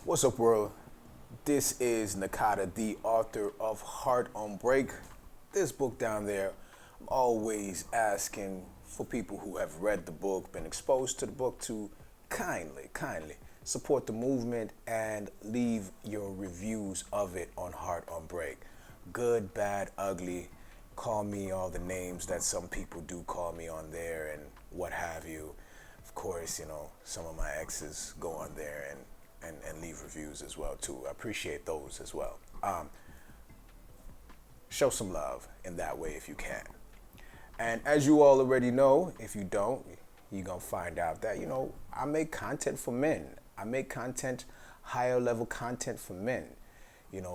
What's up, world? This is Nakada, the author of Heart on Break. This book down there, I'm always asking for people who have read the book, been exposed to the book, to kindly support the movement and leave your reviews of it on Heart on Break. Good, bad, ugly. Call me all the names that some people do call me on there and what have you. Of course, some of my exes go on there and leave reviews as well too. I appreciate those as well. Show some love in that way if you can. And as you all already know, if you don't, you're gonna find out that I make content for men. I make content, higher level content for men.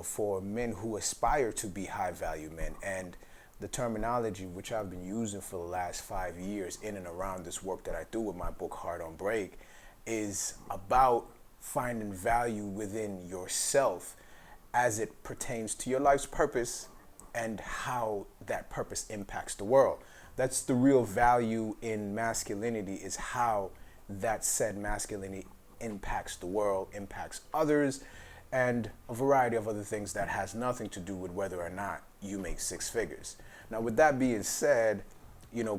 For men who aspire to be high value men. And the terminology which I've been using for the last 5 years in and around this work that I do with my book Heart on Break is about finding value within yourself as it pertains to your life's purpose and how that purpose impacts the world. That's the real value in masculinity, is how that said masculinity impacts the world, impacts others, and a variety of other things that has nothing to do with whether or not you make six figures. Now, with that being said,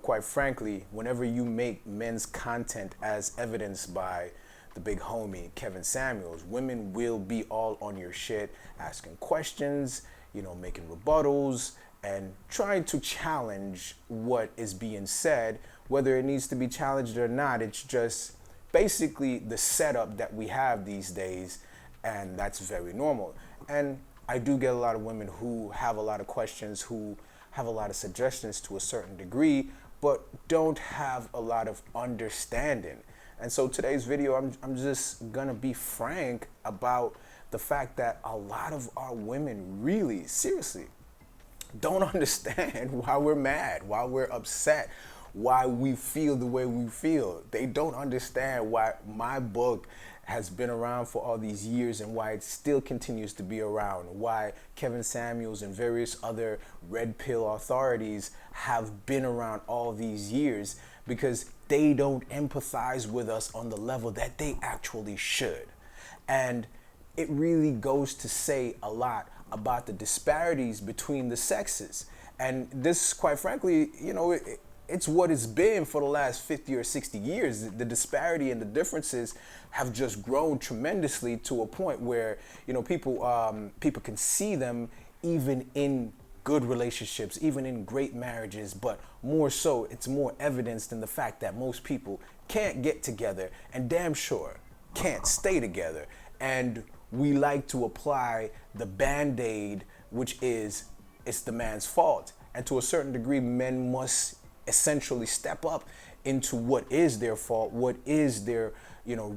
quite frankly, whenever you make men's content as evidenced by the big homie Kevin Samuels, women will be all on your shit, asking questions, making rebuttals and trying to challenge what is being said, whether it needs to be challenged or not. It's just basically the setup that we have these days, and that's very normal. And I do get a lot of women who have a lot of questions, who have a lot of suggestions to a certain degree, but don't have a lot of understanding. And so today's video, I'm just gonna be frank about the fact that a lot of our women really, seriously, don't understand why we're mad, why we're upset, why we feel the way we feel. They don't understand why my book has been around for all these years and why it still continues to be around, why Kevin Samuels and various other red pill authorities have been around all these years, because they don't empathize with us on the level that they actually should. And it really goes to say a lot about the disparities between the sexes. And this, quite frankly, it's what it's been for the last 50 or 60 years. The disparity and the differences have just grown tremendously to a point where, people can see them even in good relationships, even in great marriages, but more so, it's more evidenced in the fact that most people can't get together and damn sure can't stay together. And we like to apply the band-aid, which is, it's the man's fault. And to a certain degree, men must essentially step up into what is their fault, what is their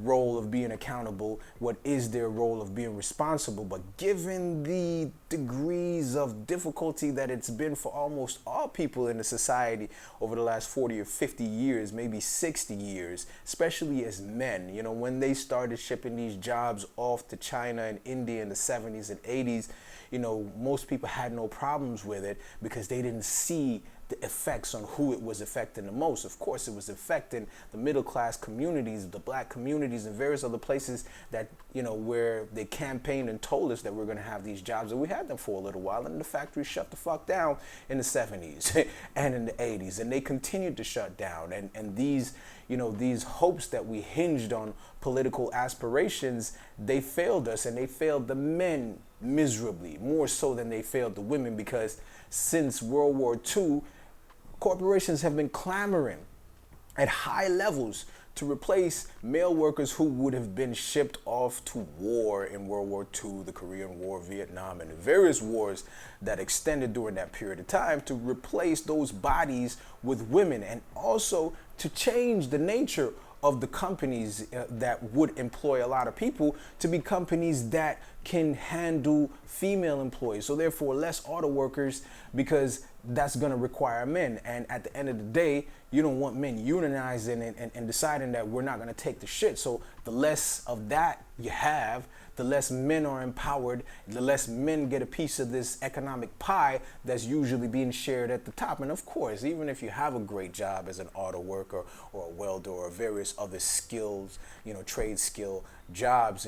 role of being accountable, what is their role of being responsible. But given the degrees of difficulty that it's been for almost all people in the society over the last 40 or 50 years, maybe 60 years, especially as men, when they started shipping these jobs off to China and India in the 70s and 80s, most people had no problems with it because they didn't see the effects on who it was affecting the most. Of course, it was affecting the middle class communities, the black communities, and various other places that, where they campaigned and told us that we're going to have these jobs. And we had them for a little while, and the factories shut the fuck down in the 70s and in the 80s, and they continued to shut down. And these, these hopes that we hinged on political aspirations, they failed us, and they failed the men miserably, more so than they failed the women, because since World War II, corporations have been clamoring at high levels to replace male workers who would have been shipped off to war in World War II, the Korean War, Vietnam, and the various wars that extended during that period of time, to replace those bodies with women, and also to change the nature of the companies that would employ a lot of people to be companies that can handle female employees. So therefore less auto workers, because that's going to require men. And at the end of the day, you don't want men unionizing and deciding that we're not going to take the shit. So the less of that you have, the less men are empowered, the less men get a piece of this economic pie that's usually being shared at the top. And of course, even if you have a great job as an auto worker or a welder or various other skills, trade skill jobs,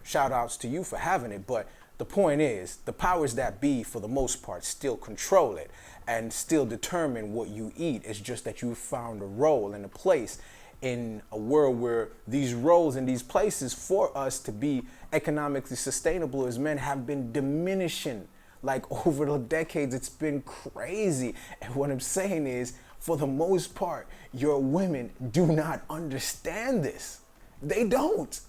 shout outs to you for having it. But the point is, the powers that be, for the most part, still control it and still determine what you eat. It's just that you found a role and a place in a world where these roles and these places for us to be economically sustainable as men have been diminishing. Like over the decades, it's been crazy. And what I'm saying is, for the most part, your women do not understand this. They don't.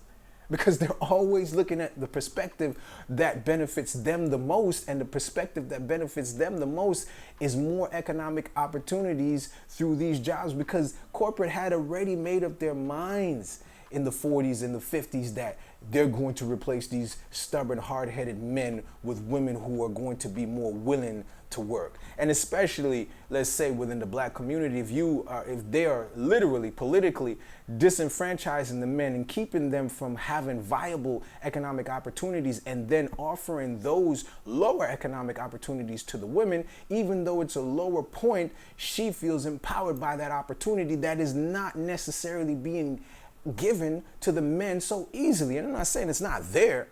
Because they're always looking at the perspective that benefits them the most, and the perspective that benefits them the most is more economic opportunities through these jobs, because corporate had already made up their minds in the 40s and the 50s that they're going to replace these stubborn, hard-headed men with women who are going to be more willing to work. And especially, let's say, within the black community, if they are literally politically disenfranchising the men and keeping them from having viable economic opportunities, and then offering those lower economic opportunities to the women, even though it's a lower point, she feels empowered by that opportunity that is not necessarily being given to the men so easily. And I'm not saying it's not there,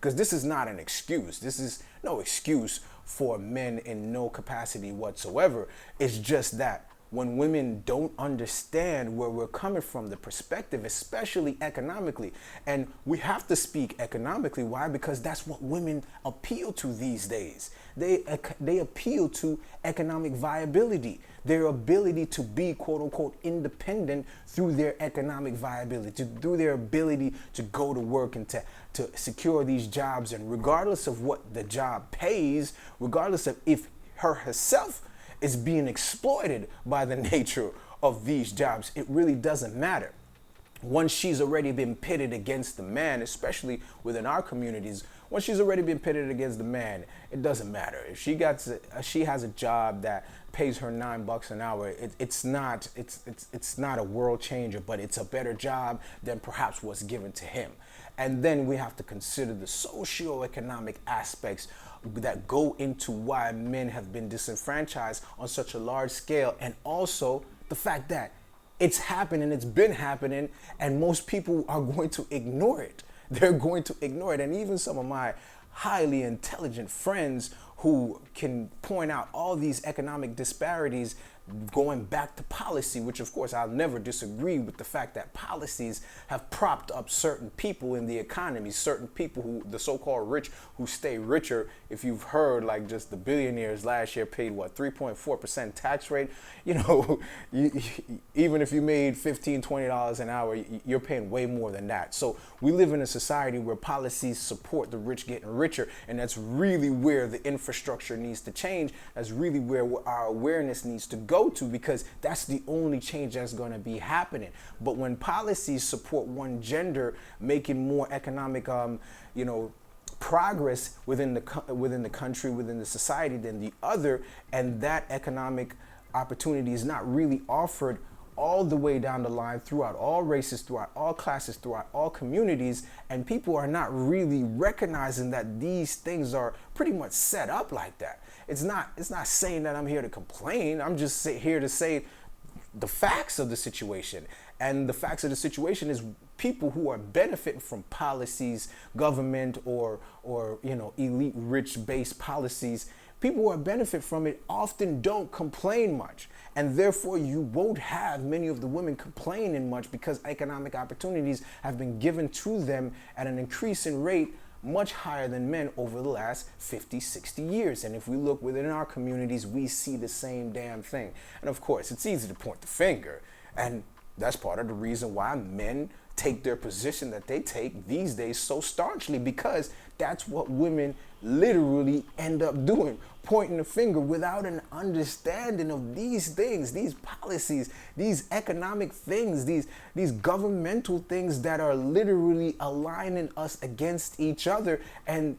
because this is not an excuse. This is no excuse for men in no capacity whatsoever. It's just that when women don't understand where we're coming from, the perspective, especially economically, and we have to speak economically. Why? Because that's what women appeal to these days. They appeal to economic viability, their ability to be, quote unquote, independent through their economic viability, through their ability to go to work and to secure these jobs. And regardless of what the job pays, regardless of if her herself is being exploited by the nature of these jobs, it really doesn't matter. Once she's already been pitted against the man, especially within our communities, once she's already been pitted against the man, it doesn't matter. If she has a job that pays her $9 an hour, it's not a world changer, but it's a better job than perhaps what's given to him. And then we have to consider the socio-economic aspects that go into why men have been disenfranchised on such a large scale, and also the fact that it's happening, it's been happening, and most people are going to ignore it. They're going to ignore it. And even some of my highly intelligent friends who can point out all these economic disparities going back to policy, which of course I'll never disagree with the fact that policies have propped up certain people in the economy, certain people who, the so-called rich, who stay richer. If you've heard, like, just the billionaires last year paid 3.4% tax rate. Even if you made $15, $20 an hour, you're paying way more than that. So we live in a society where policies support the rich getting richer, and that's really where the infrastructure needs to change. That's really where our awareness needs to go to, because that's the only change that's going to be happening. But when policies support one gender making more economic progress within the country, within the society than the other, and that economic opportunity is not really offered all the way down the line throughout all races, throughout all classes, throughout all communities, and people are not really recognizing that these things are pretty much set up like that. It's not saying that I'm here to complain. I'm just here to say the facts of the situation. And the facts of the situation is people who are benefiting from policies, government or elite rich based policies, people who are benefit from it often don't complain much. And therefore you won't have many of the women complaining much, because economic opportunities have been given to them at an increasing rate much higher than men over the last 50, 60 years. And if we look within our communities, we see the same damn thing. And of course, it's easy to point the finger. And that's part of the reason why men take their position that they take these days so staunchly, because that's what women literally end up doing, pointing the finger without an understanding of these things, these policies, these economic things, these governmental things that are literally aligning us against each other. And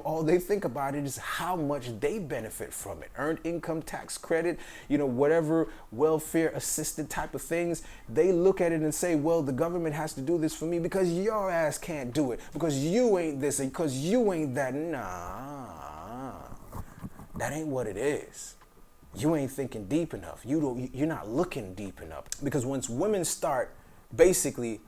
all they think about it is how much they benefit from it. Earned income tax credit, whatever welfare assisted type of things. They look at it and say, well, the government has to do this for me because your ass can't do it, because you ain't this, and because you ain't that. Nah, that ain't what it is. You ain't thinking deep enough. You're not looking deep enough. Because once women start basically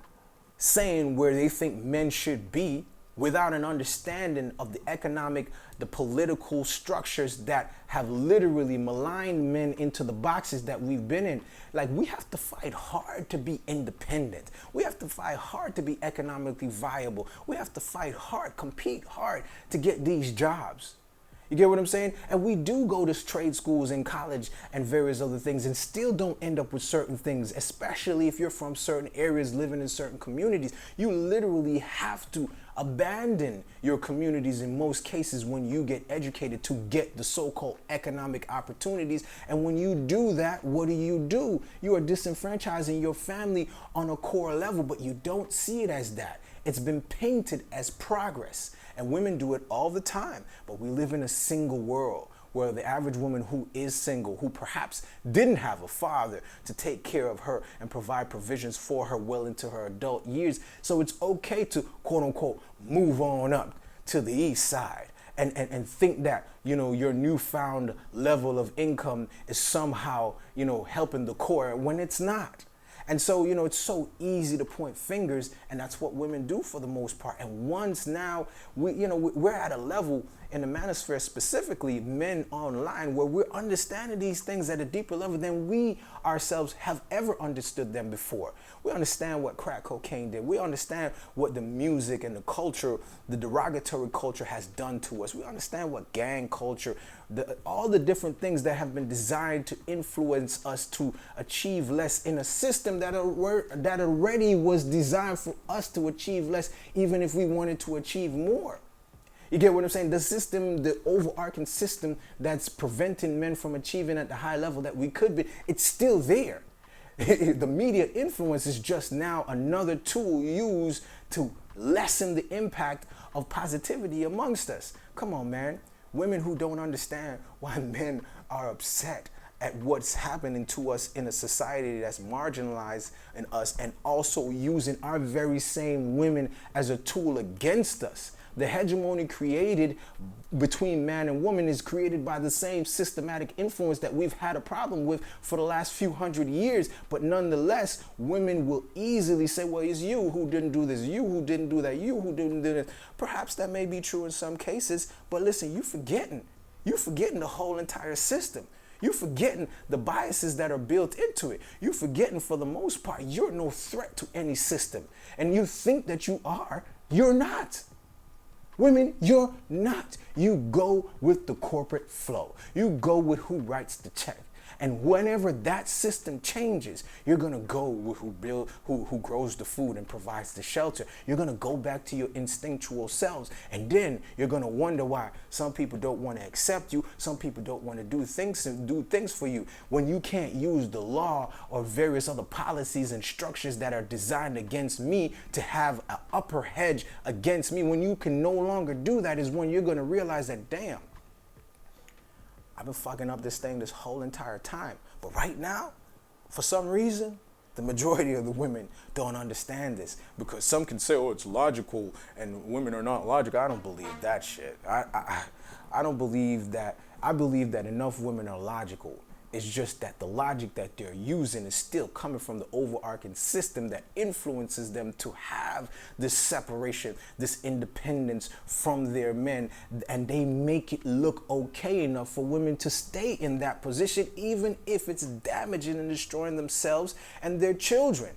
saying where they think men should be without an understanding of the economic, the political structures that have literally maligned men into the boxes that we've been in. Like, we have to fight hard to be independent. We have to fight hard to be economically viable. We have to fight hard, compete hard to get these jobs. You get what I'm saying? And we do go to trade schools and college and various other things and still don't end up with certain things, especially if you're from certain areas, living in certain communities. You literally have to abandon your communities in most cases when you get educated to get the so-called economic opportunities. And when you do that, what do? You are disenfranchising your family on a core level, but you don't see it as that. It's been painted as progress. And women do it all the time. But we live in a single world where the average woman who is single, who perhaps didn't have a father to take care of her and provide provisions for her well into her adult years. So it's okay to, quote unquote, move on up to the east side and think that, you know, your newfound level of income is somehow, you know, helping the core when it's not. And so, you know, it's so easy to point fingers, and that's what women do for the most part. And once now, we're at a level in the manosphere, specifically men online, where we're understanding these things at a deeper level than we ourselves have ever understood them before. We understand what crack cocaine did. We understand what the music and the culture, the derogatory culture has done to us. We understand what gang culture, all the different things that have been designed to influence us to achieve less in a system that already was designed for us to achieve less, even if we wanted to achieve more. You get what I'm saying? The system, the overarching system that's preventing men from achieving at the high level that we could be, it's still there. The media influence is just now another tool used to lessen the impact of positivity amongst us. Come on, man. Women who don't understand why men are upset at what's happening to us in a society that's marginalized in us, and also using our very same women as a tool against us. The hegemony created between man and woman is created by the same systematic influence that we've had a problem with for the last few hundred years. But nonetheless, women will easily say, well, it's you who didn't do this, you who didn't do that, you who didn't do this. Perhaps that may be true in some cases, but listen, you're forgetting the whole entire system. You're forgetting the biases that are built into it. You're forgetting, for the most part, you're no threat to any system. And you think that you are, you're not. Women, you're not. You go with the corporate flow. You go with who writes the check. And whenever that system changes, you're gonna go with who grows the food and provides the shelter. You're gonna go back to your instinctual selves, and then you're gonna wonder why some people don't want to accept you, some people don't want to do things for you. When you can't use the law or various other policies and structures that are designed against me to have an upper hedge against me, when you can no longer do that, is when you're gonna realize that, damn, I've been fucking up this thing this whole entire time. But right now, for some reason, the majority of the women don't understand this, because some can say, oh, it's logical and women are not logical. I don't believe that shit. I don't believe that. I believe that enough women are logical. It's just that the logic that they're using is still coming from the overarching system that influences them to have this separation, this independence from their men. And they make it look okay enough for women to stay in that position, even if it's damaging and destroying themselves and their children.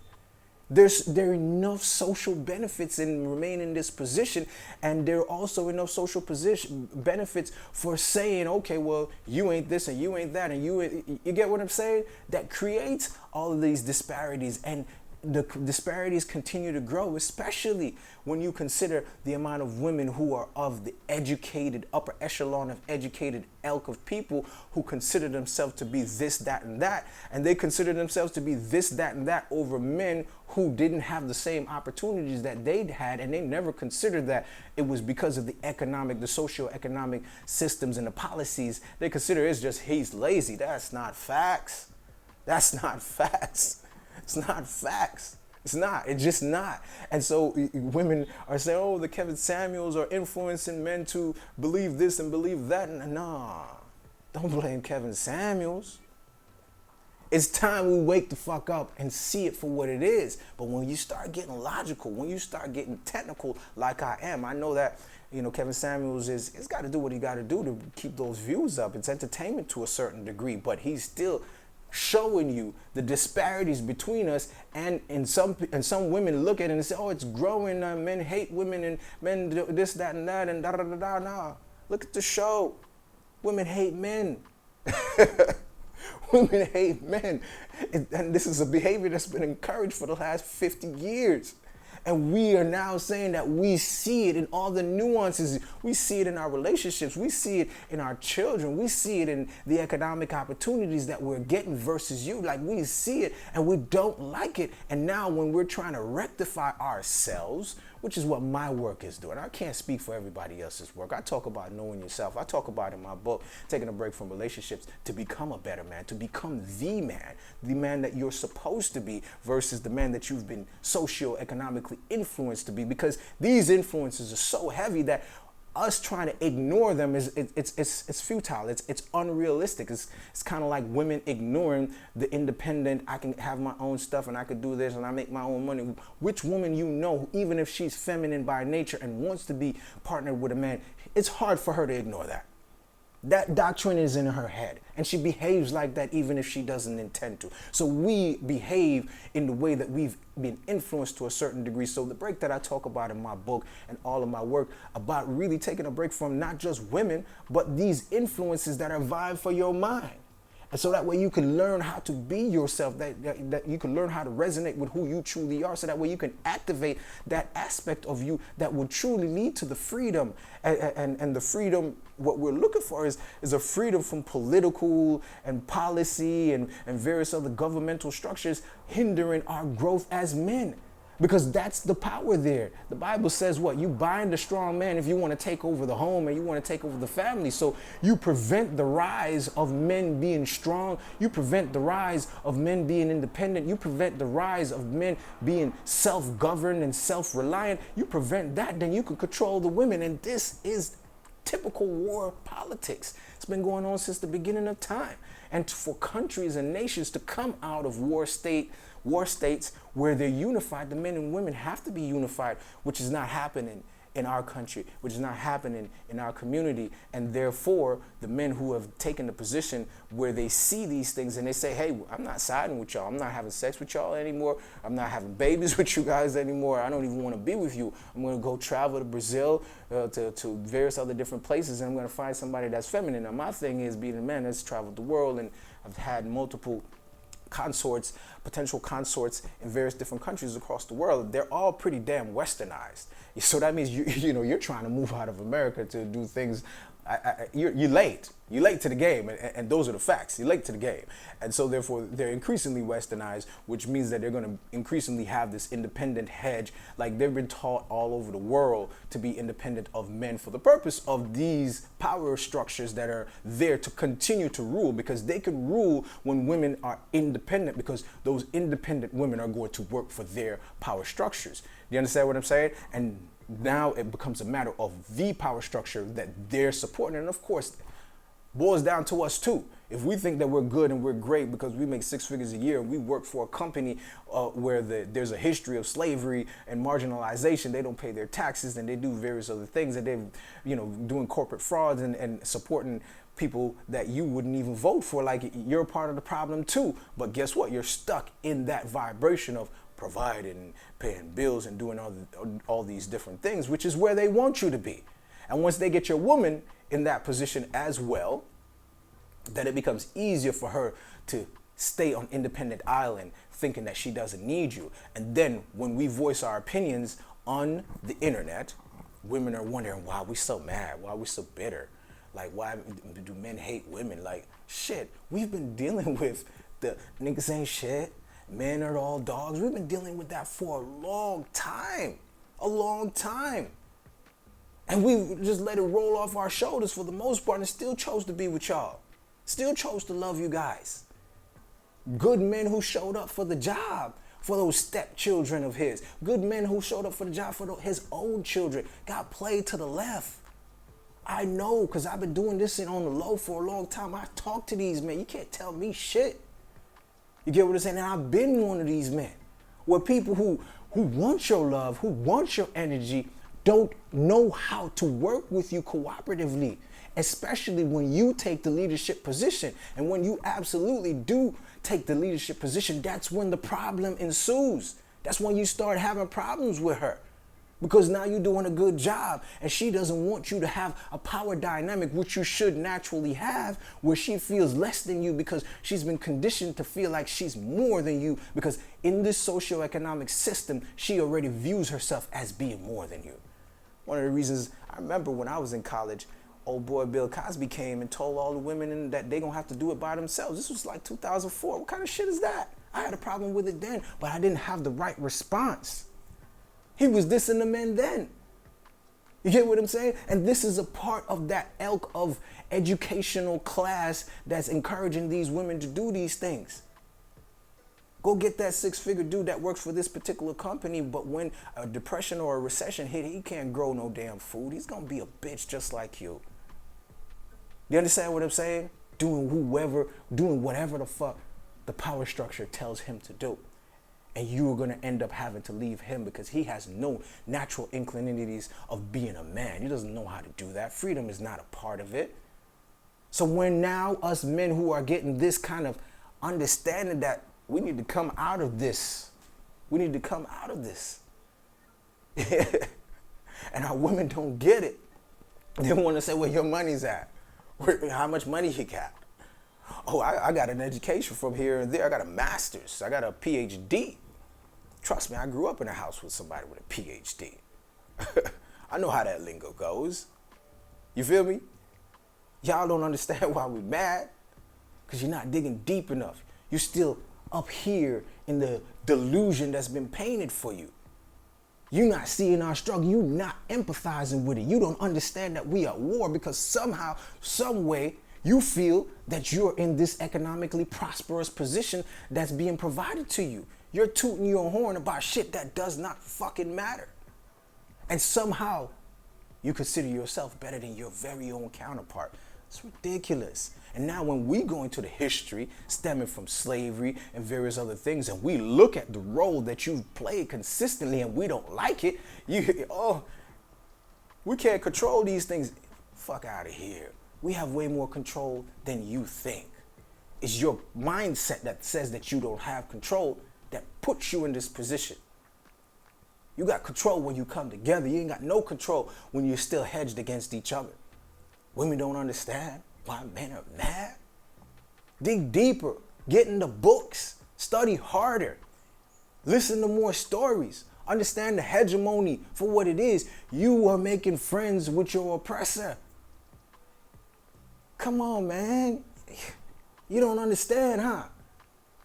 There are enough social benefits in remaining in this position, and there are also enough social benefits for saying, okay, well, you ain't this and you ain't that, and you get what I'm saying? That creates all of these disparities, and the disparities continue to grow, especially when you consider the amount of women who are of the educated, upper echelon of educated ilk of people who consider themselves to be this, that, and that. And they consider themselves to be this, that, and that over men who didn't have the same opportunities that they'd had. And they never considered that it was because of the socio-economic systems and the policies. They consider it's just he's lazy. That's not facts. That's not facts. It's not facts. It's not. It's just not. And so women are saying, oh, the Kevin Samuels are influencing men to believe this and believe that. Nah, don't blame Kevin Samuels. It's time we wake the fuck up and see it for what it is. But when you start getting logical, when you start getting technical like I am, I know that, Kevin Samuels it's got to do what he got to do to keep those views up. It's entertainment to a certain degree, but he's still showing you the disparities between us, and some women look at it and say, oh, it's growing, men hate women and men do this, that, and that, and da da da da. Nah, look at the show. Women hate men. Women hate men. And this is a behavior that's been encouraged for the last 50 years. And we are now saying that we see it in all the nuances. We see it in our relationships. We see it in our children. We see it in the economic opportunities that we're getting versus you. Like, we see it and we don't like it. And now when we're trying to rectify ourselves, which is what my work is doing. I can't speak for everybody else's work. I talk about knowing yourself. I talk about in my book, taking a break from relationships to become a better man, to become the man that you're supposed to be versus the man that you've been socio-economically influenced to be, because these influences are so heavy that us trying to ignore them it's futile. It's unrealistic. It's kind of like women ignoring the independent, I can have my own stuff and I could do this and I make my own money. Which woman even if she's feminine by nature and wants to be partnered with a man, it's hard for her to ignore that. That doctrine is in her head, and she behaves like that even if she doesn't intend to. So we behave in the way that we've been influenced to a certain degree. So the break that I talk about in my book and all of my work about really taking a break from not just women, but these influences that are vying for your mind. And so that way you can learn how to be yourself, that you can learn how to resonate with who you truly are. So that way you can activate that aspect of you that will truly lead to the freedom. And the freedom, what we're looking for is a freedom from political and policy and various other governmental structures hindering our growth as men. Because that's the power there. The Bible says what? You bind a strong man if you want to take over the home and you want to take over the family. So you prevent the rise of men being strong. You prevent the rise of men being independent. You prevent the rise of men being self-governed and self-reliant. You prevent that, then you can control the women. And this is typical war politics. It's been going on since the beginning of time. And for countries and nations to come out of war states where they're unified, the men and women have to be unified, which is not happening in our country, which is not happening in our community. And therefore, the men who have taken the position where they see these things and they say, hey, I'm not siding with y'all. I'm not having sex with y'all anymore. I'm not having babies with you guys anymore. I don't even want to be with you. I'm going to go travel to Brazil, to various other different places, and I'm going to find somebody that's feminine. Now, my thing is being a man that's traveled the world, and I've had multiple potential consorts in various different countries across the world. They're all pretty damn westernized. So that means you're trying to move out of America to do things. You're late. You're late to the game, and those are the facts. You're late to the game. And so therefore, they're increasingly westernized, which means that they're going to increasingly have this independent hedge. Like, they've been taught all over the world to be independent of men for the purpose of these power structures that are there to continue to rule, because they can rule when women are independent, because those independent women are going to work for their power structures. Do you understand what I'm saying? And now it becomes a matter of the power structure that they're supporting. And of course, boils down to us too. If we think that we're good and we're great because we make 6 figures a year and we work for a company where there's a history of slavery and marginalization, they don't pay their taxes and they do various other things, and they're doing corporate frauds and supporting people that you wouldn't even vote for, like, you're part of the problem too. But guess what? You're stuck in that vibration of providing, paying bills, and doing all these different things, which is where they want you to be. And once they get your woman in that position as well, then it becomes easier for her to stay on independent island thinking that she doesn't need you. And then when we voice our opinions on the internet, women are wondering why we so mad, why we so bitter. Like, why do men hate women? Like, shit, we've been dealing with the niggas ain't shit, men are all dogs. We've been dealing with that for a long time. And we just let it roll off our shoulders for the most part, and still chose to be with y'all. Still chose to love you guys. Good men who showed up for the job, for those stepchildren of his. Good men who showed up for the job for his own children. Got played to the left. I know, because I've been doing this on the low for a long time. I talk to these men. You can't tell me shit. You get what I'm saying? And I've been one of these men where people who want your love, who want your energy, don't know how to work with you cooperatively, especially when you take the leadership position. And when you absolutely do take the leadership position, that's when the problem ensues. That's when you start having problems with her. Because now you're doing a good job and she doesn't want you to have a power dynamic, which you should naturally have, where she feels less than you because she's been conditioned to feel like she's more than you, because in this socioeconomic system, she already views herself as being more than you. One of the reasons I remember when I was in college, old boy Bill Cosby came and told all the women that they're gonna have to do it by themselves. This was like 2004. What kind of shit is that? I had a problem with it then, but I didn't have the right response. He was dissing the men then. You get what I'm saying? And this is a part of that ilk of educational class that's encouraging these women to do these things. Go get that six-figure dude that works for this particular company, but when a depression or a recession hit, he can't grow no damn food. He's gonna be a bitch just like you. You understand what I'm saying? Doing whatever the fuck the power structure tells him to do. And you are going to end up having to leave him because he has no natural inclinities of being a man. He doesn't know how to do that. Freedom is not a part of it. So when now us men who are getting this kind of understanding that we need to come out of this, and our women don't get it. They want to say, where your money's at? How much money you got? Oh, I got an education from here and there. I got a master's. I got a PhD. Trust me, I grew up in a house with somebody with a PhD. I know how that lingo goes. You feel me? Y'all don't understand why we mad, because you're not digging deep enough. You're still up here in the delusion that's been painted for you. You're not seeing our struggle. You're not empathizing with it. You don't understand that we are at war because somehow, some way, you feel that you're in this economically prosperous position that's being provided to you. You're tooting your horn about shit that does not fucking matter. And somehow you consider yourself better than your very own counterpart. It's ridiculous. And now when we go into the history stemming from slavery and various other things, and we look at the role that you've played consistently and we don't like it, we can't control these things. Fuck out of here. We have way more control than you think. It's your mindset that says that you don't have control that puts you in this position. You got control when you come together. You ain't got no control when you're still hedged against each other. Women don't understand why men are mad. Dig deeper. Get in the books. Study harder. Listen to more stories. Understand the hegemony for what it is. You are making friends with your oppressor. Come on, man. You don't understand, huh?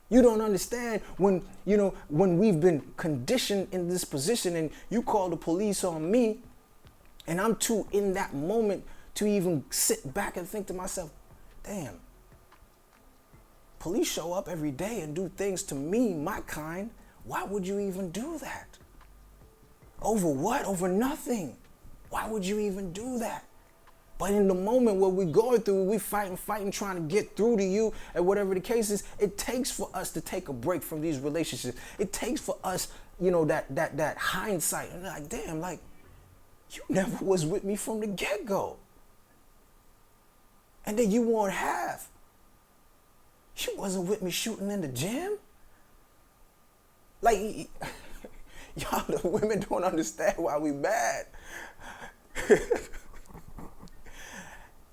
You don't understand when we've been conditioned in this position and you call the police on me and I'm too in that moment to even sit back and think to myself, damn, police show up every day and do things to me, my kind. Why would you even do that? Over what? Over nothing. Why would you even do that? But in the moment where we're going through, we fighting, trying to get through to you, and whatever the case is, it takes for us to take a break from these relationships. It takes for us, that hindsight. And like, damn, like, you never was with me from the get-go. And then you won't have. You wasn't with me shooting in the gym. Like, y'all, the women don't understand why we mad.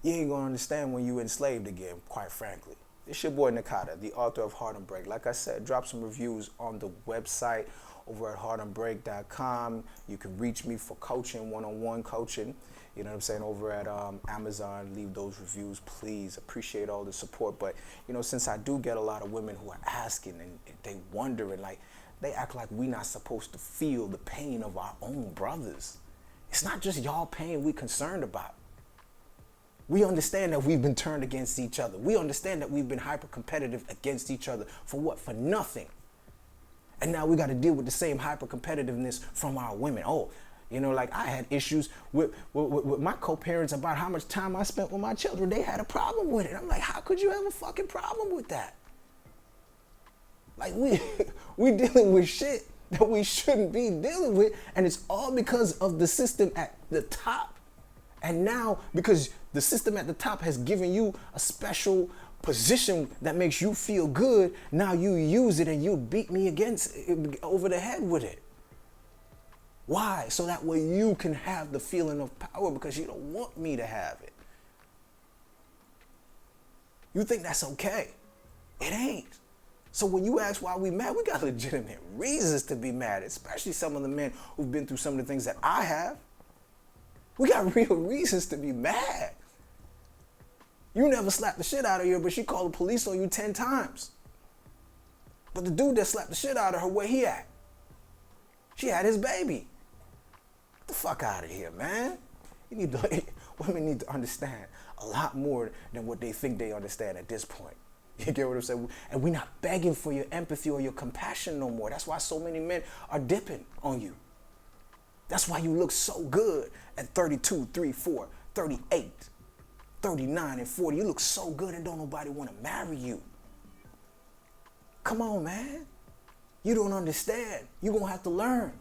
You ain't gonna understand when you enslaved again, quite frankly. It's your boy Nakada, the author of Heart and Break. Like I said, drop some reviews on the website over at heartandbreak.com. You can reach me for coaching, one-on-one coaching. You know what I'm saying? Over at Amazon, leave those reviews, please. Appreciate all the support. But, since I do get a lot of women who are asking and they wondering, like, they act like we not supposed to feel the pain of our own brothers. It's not just y'all pain we concerned about. We understand that we've been turned against each other. We understand that we've been hyper-competitive against each other. For what? For nothing. And now we got to deal with the same hyper-competitiveness from our women. Like I had issues with my co-parents about how much time I spent with my children. They had a problem with it. I'm like, how could you have a fucking problem with that? Like we dealing with shit that we shouldn't be dealing with, and it's all because of the system at the top. And now, because the system at the top has given you a special position that makes you feel good, now you use it and you beat me over the head with it. Why? So that way you can have the feeling of power, because you don't want me to have it. You think that's okay. It ain't. So when you ask why we mad, we got legitimate reasons to be mad, especially some of the men who've been through some of the things that I have. We got real reasons to be mad. You never slapped the shit out of her, but she called the police on you 10 times. But the dude that slapped the shit out of her, where he at? She had his baby. Get the fuck out of here, man. Women need to understand a lot more than what they think they understand at this point. You get what I'm saying? And we're not begging for your empathy or your compassion no more. That's why so many men are dipping on you. That's why you look so good at 32, 34, 38, 39, and 40. You look so good and don't nobody want to marry you. Come on, man. You don't understand. You're going to have to learn.